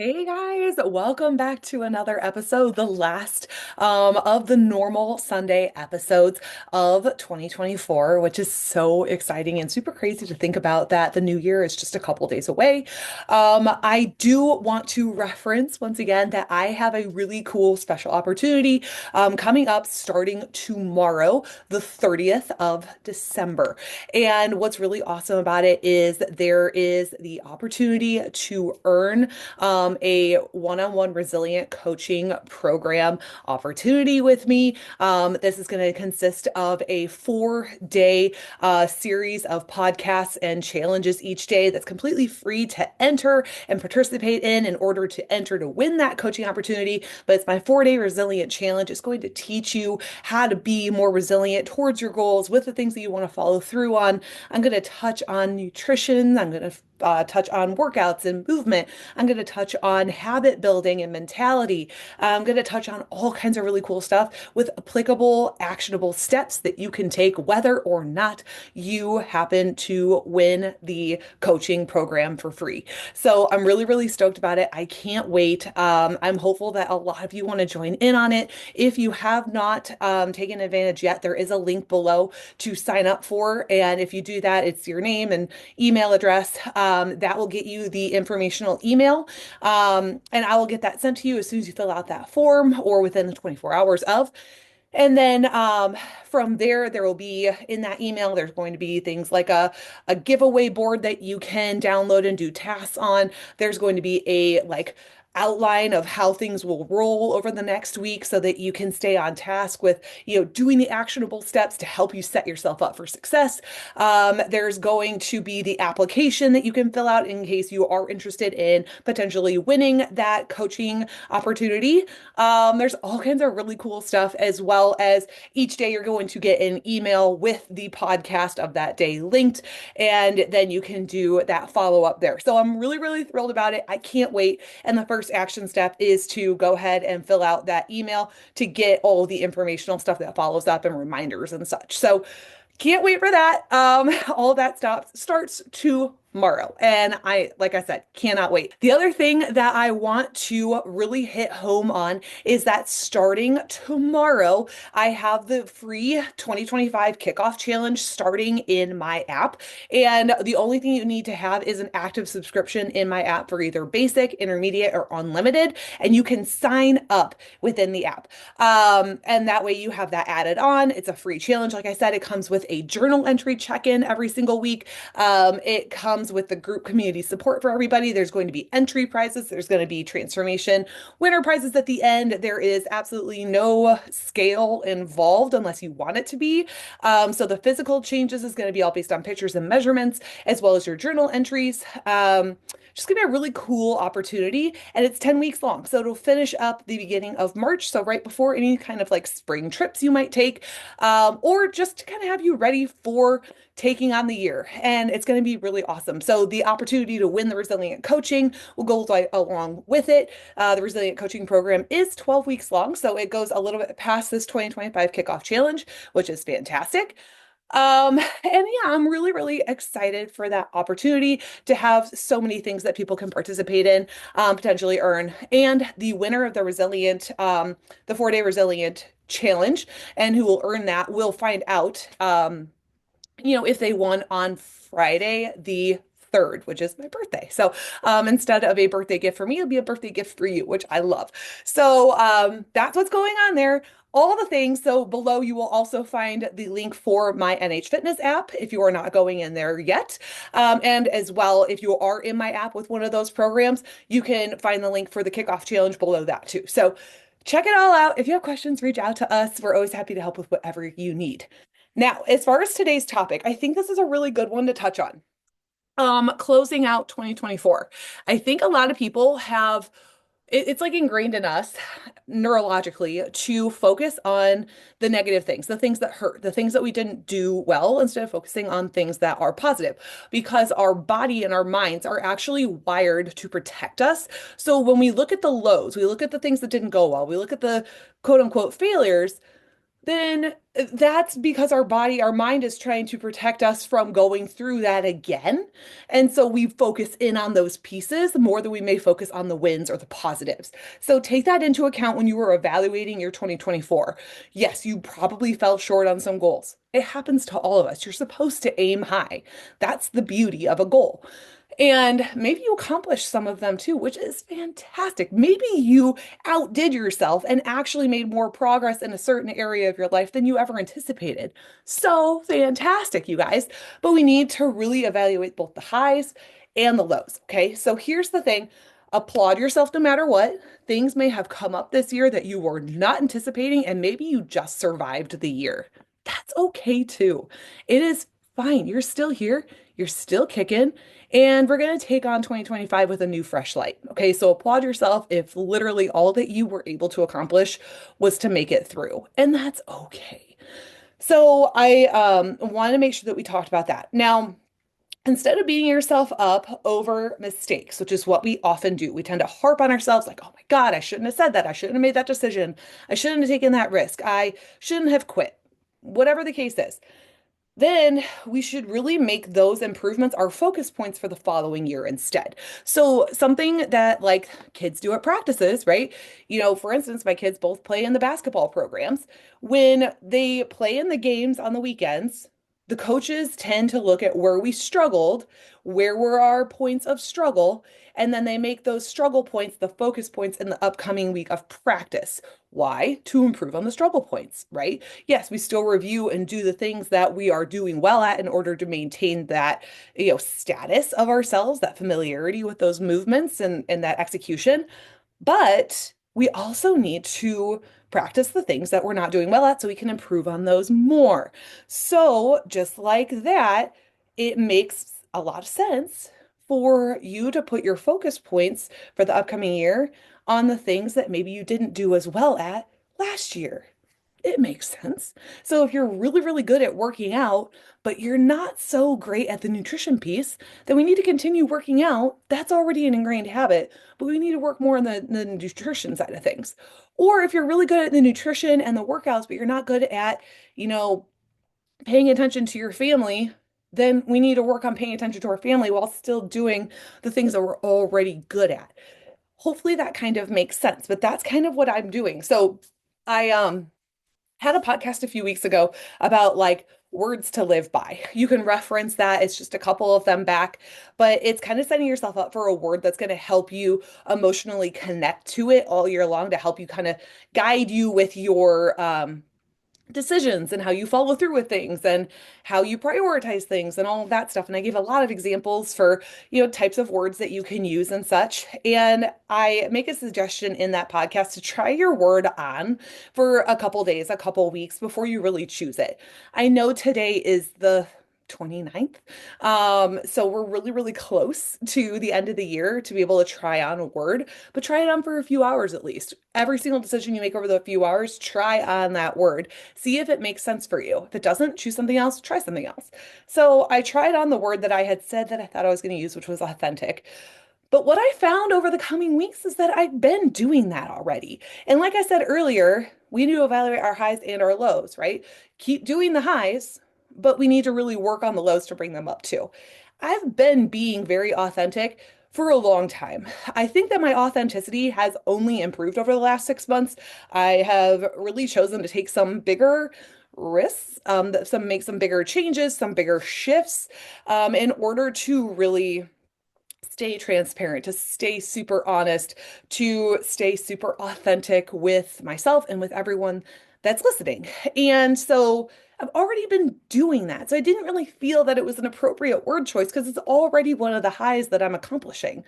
Hey guys, welcome back to another episode, the last of the normal Sunday episodes of 2024, which is so exciting and super crazy to think about that the new year is just a couple days away. I do want to reference once again that I have a really cool special opportunity coming up starting tomorrow, the 30th of December. And what's really awesome about it is that there is the opportunity to earn a one-on-one resilient coaching program opportunity with me. This is going to consist of a 4-day series of podcasts and challenges each day that's completely free to enter and participate in order to enter to win that coaching opportunity. But it's my 4-day resilient challenge. It's going to teach you how to be more resilient towards your goals with the things that you want to follow through on. I'm going to touch on nutrition. I'm going to touch on workouts and movement. I'm going to touch on habit building and mentality. I'm going to touch on all kinds of really cool stuff with applicable, actionable steps that you can take, whether or not you happen to win the coaching program for free. So I'm really, really stoked about it. I can't wait. I'm hopeful that a lot of you want to join in on it. If you have not taken advantage yet, there is a link below to sign up for. And if you do that, it's your name and email address. That will get you the informational email. And I will get that sent to you as soon as you fill out that form or within the 24 hours of. And then from there will be in that email, there's going to be things like a giveaway board that you can download and do tasks on. There's going to be a outline of how things will roll over the next week so that you can stay on task with, doing the actionable steps to help you set yourself up for success. There's going to be the application that you can fill out in case you are interested in potentially winning that coaching opportunity. There's all kinds of really cool stuff, as well as each day you're going to get an email with the podcast of that day linked, and then you can do that follow up there. So I'm really, really thrilled about it. I can't wait. And the first action step is to go ahead and fill out that email to get all the informational stuff that follows up and reminders and such. So can't wait for that. All that stuff starts tomorrow. And like I said, cannot wait. The other thing that I want to really hit home on is that starting tomorrow, I have the free 2025 kickoff challenge starting in my app. And the only thing you need to have is an active subscription in my app for either basic, intermediate, or unlimited. And you can sign up within the app. And that way you have that added on. It's a free challenge. Like I said, it comes with a journal entry check-in every single week. It comes with the group community support for everybody. There's going to be entry prizes. There's going to be transformation winner prizes at the end. There is absolutely no scale involved unless you want it to be. So the physical changes is going to be all based on pictures and measurements, as well as your journal entries. Just gonna be a really cool opportunity, and it's 10 weeks long. So it'll finish up the beginning of March. So right before any kind of like spring trips you might take, or just to kind of have you ready for taking on the year. And it's going to be really awesome. So the opportunity to win the resilient coaching will go right along with it. The resilient coaching program is 12 weeks long. So it goes a little bit past this 2025 kickoff challenge, which is fantastic. And yeah, I'm really, really excited for that opportunity to have so many things that people can participate in, potentially earn. And the winner of the 4-day resilient challenge and who will earn that will find out, if they won on Friday the 3rd, which is my birthday. So instead of a birthday gift for me, it'll be a birthday gift for you, which I love. So that's what's going on there. All the things. So below you will also find the link for my NH Fitness app if you are not going in there yet. And as well, if you are in my app with one of those programs, you can find the link for the kickoff challenge below that too. So check it all out. If you have questions, reach out to us. We're always happy to help with whatever you need. Now, as far as today's topic, I think this is a really good one to touch on. Closing out 2024. I think a lot of people have it's like ingrained in us neurologically to focus on the negative things, the things that hurt, the things that we didn't do well, instead of focusing on things that are positive, because our body and our minds are actually wired to protect us. So when we look at the lows, we look at the things that didn't go well, we look at the quote unquote failures, then that's because our mind is trying to protect us from going through that again. And so we focus in on those pieces more than we may focus on the wins or the positives. So take that into account when you were evaluating your 2024. Yes, you probably fell short on some goals. It happens to all of us. You're supposed to aim high. That's the beauty of a goal. And maybe you accomplished some of them too, which is fantastic. Maybe you outdid yourself and actually made more progress in a certain area of your life than you ever anticipated. So fantastic, you guys. But we need to really evaluate both the highs and the lows. Okay. So here's the thing, applaud yourself no matter what. Things may have come up this year that you were not anticipating, and maybe you just survived the year. That's okay too. It is fine. You're still here. You're still kicking. And we're going to take on 2025 with a new fresh light. Okay, so applaud yourself if literally all that you were able to accomplish was to make it through. And that's okay. So I want to make sure that we talked about that. Now, instead of beating yourself up over mistakes, which is what we often do, we tend to harp on ourselves like, oh my God, I shouldn't have said that. I shouldn't have made that decision. I shouldn't have taken that risk. I shouldn't have quit. Whatever the case is, then we should really make those improvements our focus points for the following year instead. So something that like kids do at practices, right? For instance, my kids both play in the basketball programs. When they play in the games on the weekends, the coaches tend to look at where we struggled, where were our points of struggle, and then they make those struggle points the focus points in the upcoming week of practice. Why? To improve on the struggle points, right? Yes, we still review and do the things that we are doing well at in order to maintain that, status of ourselves, that familiarity with those movements and that execution. But we also need to practice the things that we're not doing well at so we can improve on those more. So, just like that, it makes a lot of sense for you to put your focus points for the upcoming year on the things that maybe you didn't do as well at last year. It makes sense. So if you're really, really good at working out, but you're not so great at the nutrition piece, then we need to continue working out. That's already an ingrained habit, but we need to work more on the nutrition side of things. Or if you're really good at the nutrition and the workouts, but you're not good at, you know, paying attention to your family, then we need to work on paying attention to our family while still doing the things that we're already good at. Hopefully that kind of makes sense, but that's kind of what I'm doing. So I had a podcast a few weeks ago about like words to live by. You can reference that. It's just a couple of them back, but it's kind of setting yourself up for a word that's going to help you emotionally connect to it all year long to help you kind of guide you with your decisions and how you follow through with things and how you prioritize things and all of that stuff. And I gave a lot of examples for, types of words that you can use and such. And I make a suggestion in that podcast to try your word on for a couple days, a couple weeks before you really choose it. I know today is the 29th. So we're really, really close to the end of the year to be able to try on a word, but try it on for a few hours at least. Every single decision you make over the few hours, try on that word. See if it makes sense for you. If it doesn't, choose something else, try something else. So I tried on the word that I had said that I thought I was going to use, which was authentic. But what I found over the coming weeks is that I've been doing that already. And like I said earlier, we need to evaluate our highs and our lows, right? Keep doing the highs, but we need to really work on the lows to bring them up too. I've been being very authentic for a long time. I think that my authenticity has only improved over the last 6 months. I have really chosen to take some bigger risks, make some bigger changes, some bigger shifts, in order to really stay transparent, to stay super honest, to stay super authentic with myself and with everyone that's listening. And so I've already been doing that. So I didn't really feel that it was an appropriate word choice because it's already one of the highs that I'm accomplishing.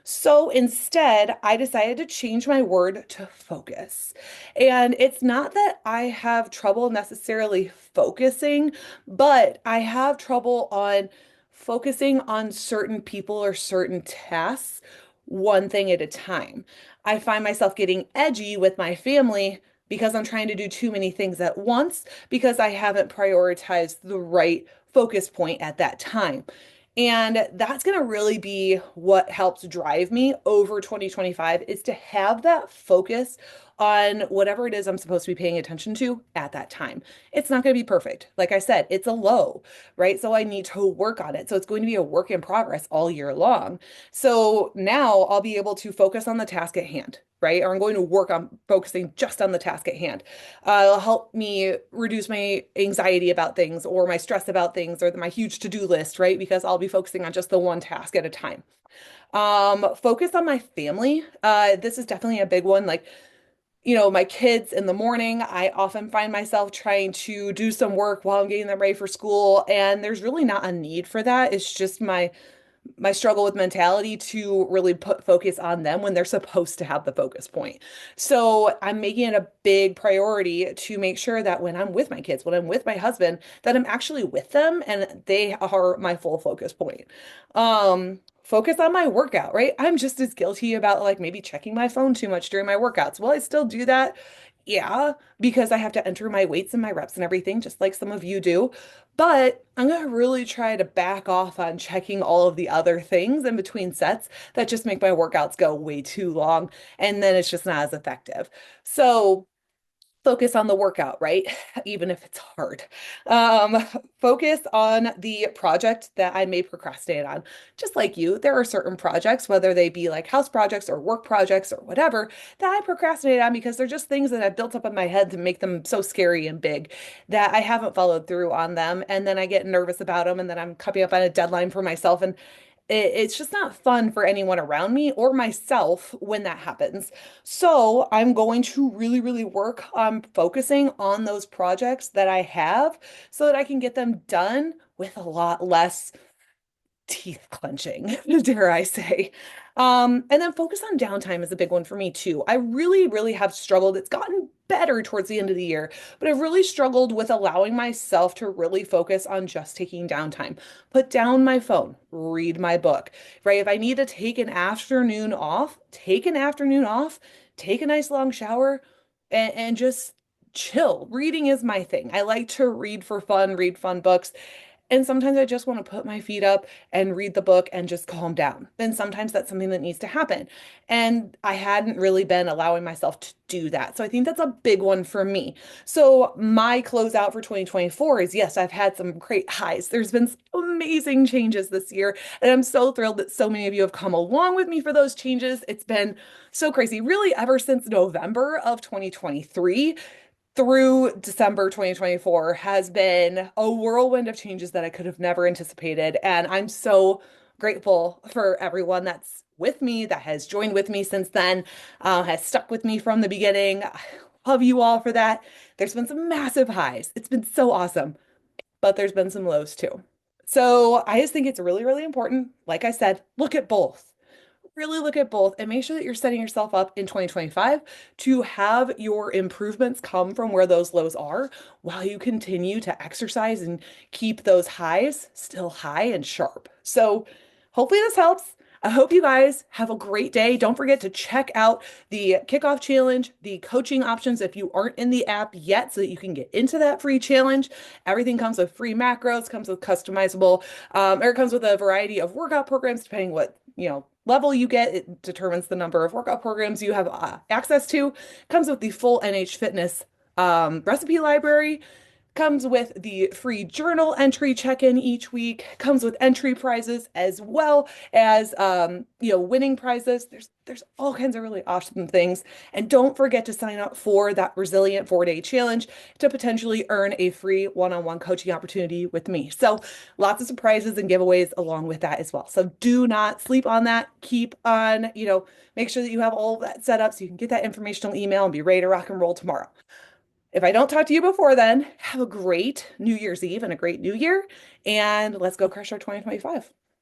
So instead, I decided to change my word to focus. And it's not that I have trouble necessarily focusing, but I have trouble on focusing on certain people or certain tasks one thing at a time. I find myself getting edgy with my family because I'm trying to do too many things at once because I haven't prioritized the right focus point at that time. And that's going to really be what helps drive me over 2025 is to have that focus on whatever it is I'm supposed to be paying attention to at that time. It's not going to be perfect. Like I said, it's a low, right? So I need to work on it. So it's going to be a work in progress all year long. So now I'll be able to focus on the task at hand, right? Or I'm going to work on focusing just on the task at hand. It'll help me reduce my anxiety about things or my stress about things or my huge to-do list, right? Because I'll be focusing on just the one task at a time. Focus on my family. This is definitely a big one. Like, my kids in the morning, I often find myself trying to do some work while I'm getting them ready for school, and there's really not a need for that. It's just my struggle with mentality to really put focus on them when they're supposed to have the focus point. So I'm making it a big priority to make sure that when I'm with my kids, when I'm with my husband, that I'm actually with them and they are my full focus point. Focus on my workout, right? I'm just as guilty about like maybe checking my phone too much during my workouts. Will I still do that? Yeah, because I have to enter my weights and my reps and everything, just like some of you do. But I'm going to really try to back off on checking all of the other things in between sets that just make my workouts go way too long. And then it's just not as effective. So focus on the workout, right? Even if it's hard. Um, Focus on the project that I may procrastinate on. Just like you, there are certain projects, whether they be like house projects or work projects or whatever, that I procrastinate on because they're just things that I've built up in my head to make them so scary and big that I haven't followed through on them. And then I get nervous about them, and then I'm coming up on a deadline for myself. And it's just not fun for anyone around me or myself when that happens. So I'm going to really, really work on focusing on those projects that I have so that I can get them done with a lot less teeth clenching, dare I say. And then focus on downtime is a big one for me too. I really, really have struggled. It's gotten better towards the end of the year, but I've really struggled with allowing myself to really focus on just taking downtime. Put down my phone, read my book, right? If I need to take an afternoon off, take an afternoon off, take a nice long shower, and just chill. Reading is my thing. I like to read for fun, read fun books. And sometimes I just want to put my feet up and read the book and just calm down. And sometimes that's something that needs to happen. And I hadn't really been allowing myself to do that. So I think that's a big one for me. So my closeout for 2024 is yes, I've had some great highs. There's been some amazing changes this year. And I'm so thrilled that so many of you have come along with me for those changes. It's been so crazy, really, ever since November of 2023 through December 2024 has been a whirlwind of changes that I could have never anticipated. And I'm so grateful for everyone that's with me, that has joined with me since then, has stuck with me from the beginning. I love you all for that. There's been some massive highs. It's been so awesome, but there's been some lows too. So I just think it's really, really important. Like I said, look at both, really look at both and make sure that you're setting yourself up in 2025 to have your improvements come from where those lows are while you continue to exercise and keep those highs still high and sharp. So hopefully this helps. I hope you guys have a great day. Don't forget to check out the kickoff challenge, the coaching options if you aren't in the app yet, so that you can get into that free challenge. Everything comes with free macros, comes with customizable, or it comes with a variety of workout programs, depending what, level you get. It determines the number of workout programs you have access to. Comes with the full NH Fitness recipe library, comes with the free journal entry check-in each week, comes with entry prizes as well as winning prizes. There's all kinds of really awesome things. And don't forget to sign up for that Resilient 4-Day Challenge to potentially earn a free one-on-one coaching opportunity with me. So lots of surprises and giveaways along with that as well. So do not sleep on that. Keep on, make sure that you have all of that set up so you can get that informational email and be ready to rock and roll tomorrow. If I don't talk to you before then, have a great New Year's Eve and a great New Year, and let's go crush our 2025.